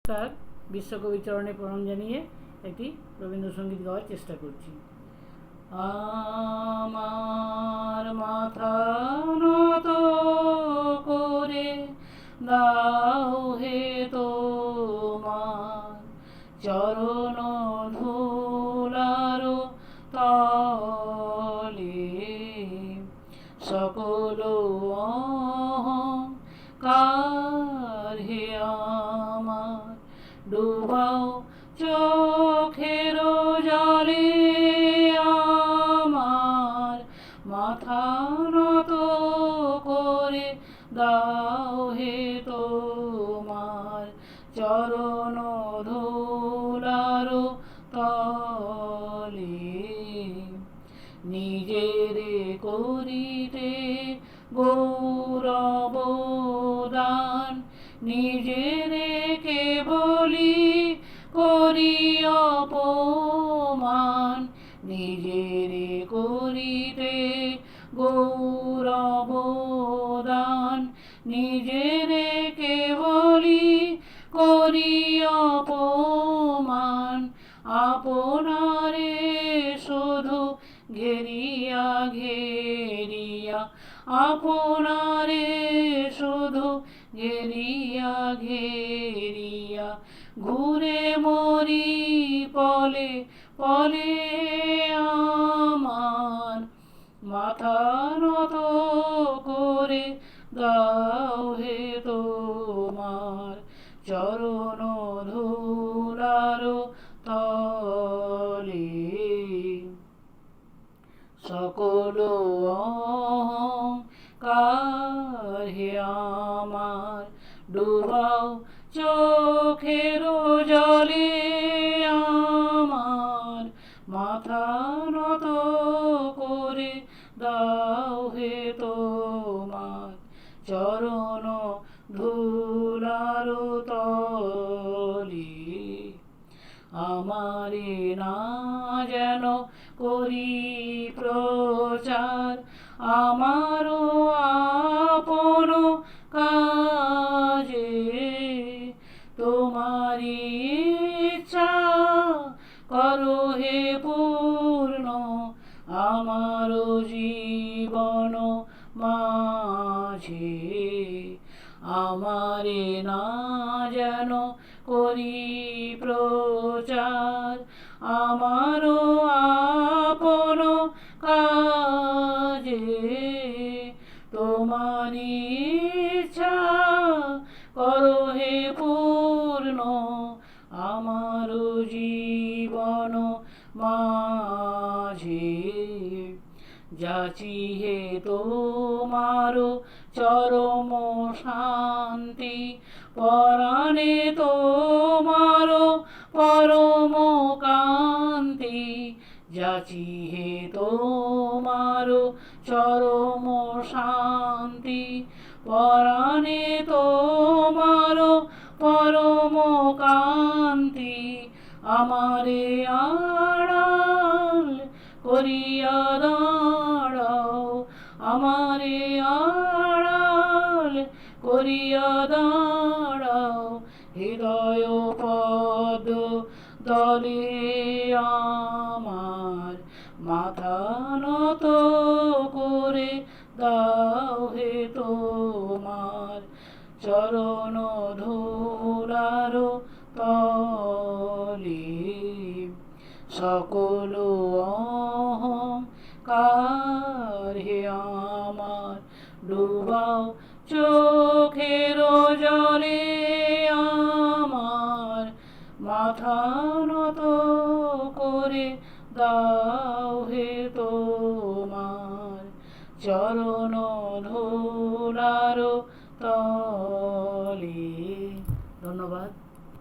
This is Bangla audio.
তার বিশ্বকবি চরণে প্রণাম জানিয়ে একটি রবীন্দ্রসঙ্গীত গাওয়ার চেষ্টা করছি। আমার মাথা নত করে দাও হে তোমার চরণ ধুলার তলে, সকল অহংকার হে আমার ডুবাও চোখের জলে। আমার মাথা নত করে দাও হে তোমার চরণ ধুলার তলে, নিজের করিতে গৌরব দান, নিজের কেবলি করি অপমান, নিজের করিতে গৌরব দান, নিজের কেবলি করি অপমান। আপনারে শুধু ঘেরিয়া ঘেরিয়া, আপনারে শুধু ঘেরিয়া ঘেরিয়া, ঘুরে মরি পলে পলে। আমার মাথা নত করে দাও হে তোমার চরণ ধুলার তলে, সকল অহংকার হে আমার ডুবাও চোখের জলে। আমার মাথা নত করে দাও হে তোমার চরণ ধুলার তলে, আমারে না যেন করি প্রচার, আমারও আপন কাজে, তোমারি ইচ্ছা করো হে পূর্ণ আমার জীবন মাঝে। আমারে না যেন করি প্রচার, আমারও আপন কাজে, তোমারি ইচ্ছা করো হে পূর্ণ আমার জীবন মাঝে। যাচি হে তোমার চরম শান্তি, পরাণে তোমার পরম কান্তি, যাচি হে তোমার চরম শান্তি, পরাণে তোমার পরম কান্তি। আমারে আড়াল করিয়া দাঁড়াও, আমারে আড়াল করিয়া দাঁড়াও, হৃদয় পদ দলে আমার মাথা নত করে দাও হে তোমার চরণ ধুলার তলে, সকল অহংকার হে আমার ডুবাও চোখের জলে। আমার মাথা নত করে দাও হে তোমার চরণ